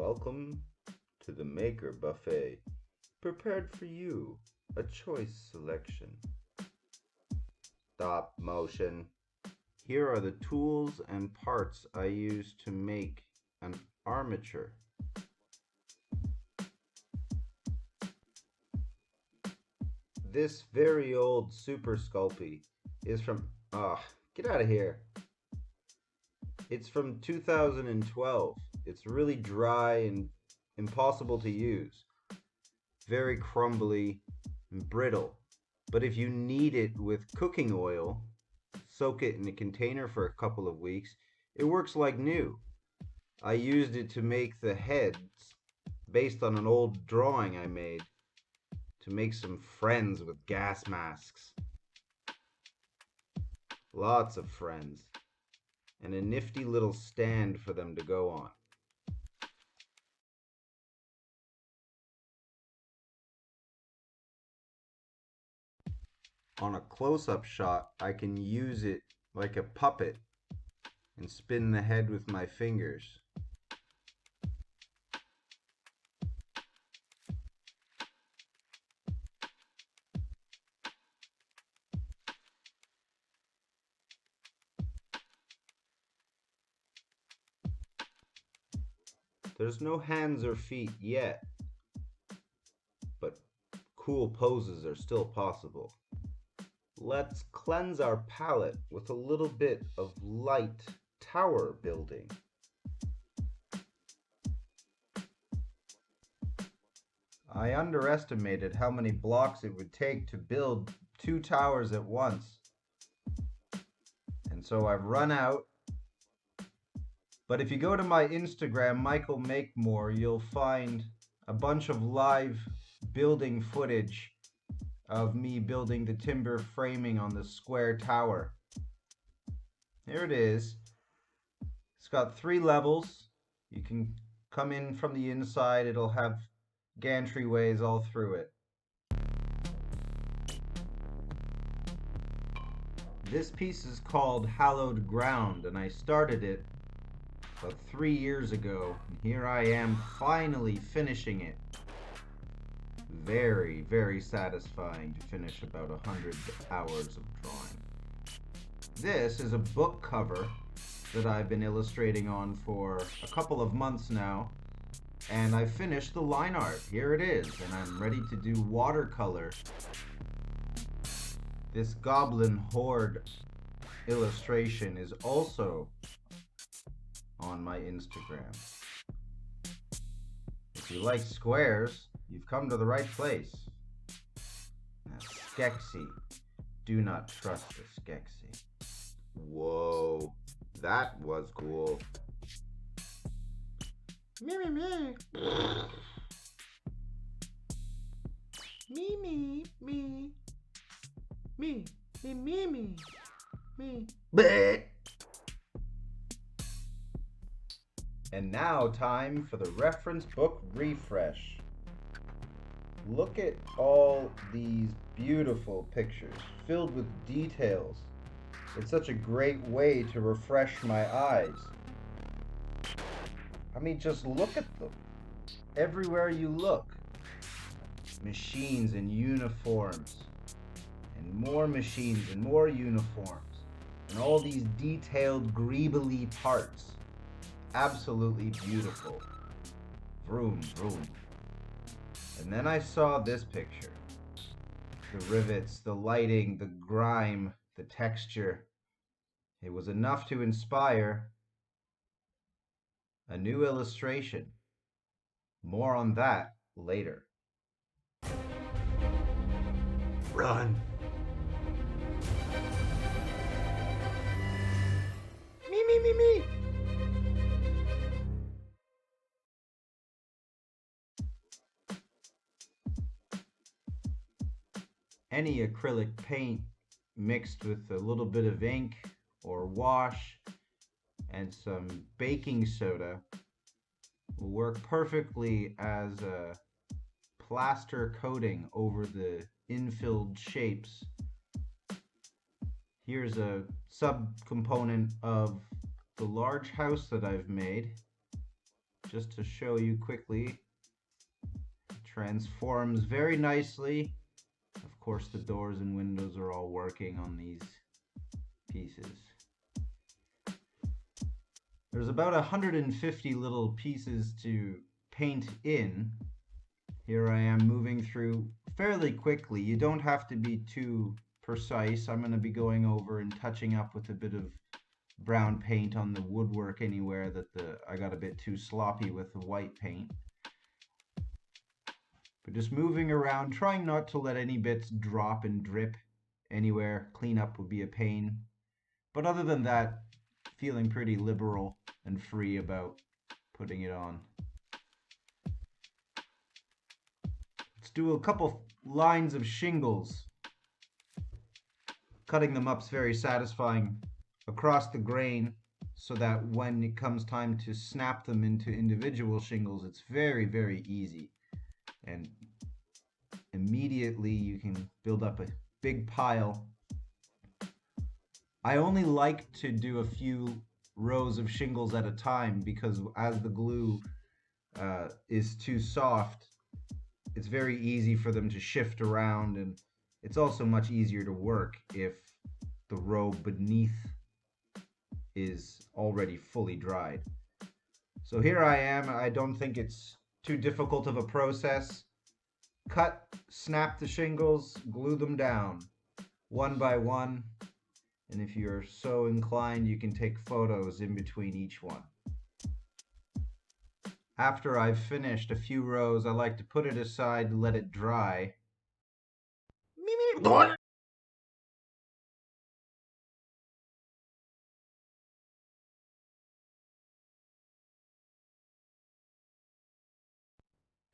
Welcome to the Maker Buffet. Prepared for you, a choice selection. Stop motion. Here are the tools and parts I use to make an armature. This very old Superculpey is from... get out of here. It's from 2012. It's really dry and impossible to use. Very crumbly and brittle. But if you knead it with cooking oil, soak it in a container for a couple of weeks, it works like new. I used it to make the heads based on an old drawing I made to make some friends with gas masks. Lots of friends. And a nifty little stand for them to go on. On a close-up shot, I can use it like a puppet and spin the head with my fingers. There's no hands or feet yet, but cool poses are still possible. Let's cleanse our palette with a little bit of light tower building. I underestimated how many blocks it would take to build 2 towers at once. And so I've run out. But if you go to my Instagram, Michael Make More, you'll find a bunch of live building footage of me building the timber framing on the square tower. Here it is. It's got 3 levels. You can come in from the inside. It'll have gantryways all through it. This piece is called Hallowed Ground, and I started it about 3 years ago, and here I am finally finishing it. Very, very satisfying to finish about 100 hours of drawing. This is a book cover that I've been illustrating on for a couple of months now, and I finished the line art. Here it is, and I'm ready to do watercolor. This goblin horde illustration is also on my Instagram. If you like squares, you've come to the right place. Skeksis. Do not trust the Skeksis. Whoa, that was cool. Me, me, me. Me, me, me. Me, me, me, me. Me. Bleh. And now time for the reference book refresh. Look at all these beautiful pictures filled with details. It's such a great way to refresh my eyes. I mean, just look at them. Everywhere you look. Machines and uniforms. And more machines and more uniforms. And all these detailed, greebly parts. Absolutely beautiful. Vroom, vroom. And then I saw this picture. The rivets, the lighting, the grime, the texture. It was enough to inspire a new illustration. More on that later. Run! Me, me, me, me! Any acrylic paint mixed with a little bit of ink or wash and some baking soda will work perfectly as a plaster coating over the infilled shapes. Here's a subcomponent of the large house that I've made. just to show you quickly. It transforms very nicely. Of course, the doors and windows are all working on these pieces. There's about 150 little pieces to paint in. Here I am moving through fairly quickly. You don't have to be too precise. I'm going to be going over and touching up with a bit of brown paint on the woodwork anywhere that I got a bit too sloppy with the white paint. But just moving around, trying not to let any bits drop and drip anywhere. Cleanup would be a pain. But other than that, feeling pretty liberal and free about putting it on. Let's do a couple lines of shingles. Cutting them up is very satisfying across the grain, so that when it comes time to snap them into individual shingles, it's very, very easy. And immediately you can build up a big pile. I only like to do a few rows of shingles at a time because as the glue is too soft, it's very easy for them to shift around, and it's also much easier to work if the row beneath is already fully dried. So here I am. I don't think it's too difficult of a process. Cut, snap the shingles, glue them down one by one, and if you're so inclined, you can take photos in between each one. After I've finished a few rows, I like to put it aside to let it dry.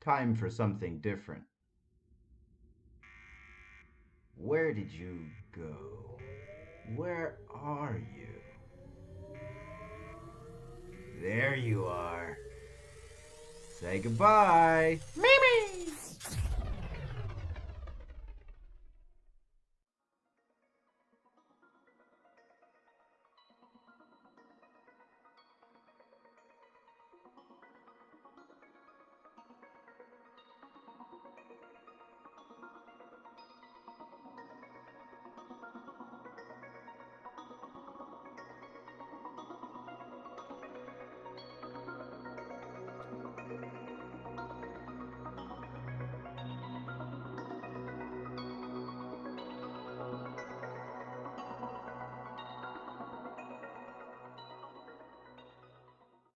Time for something different. Where did you go? Where are you? There you are. Say goodbye.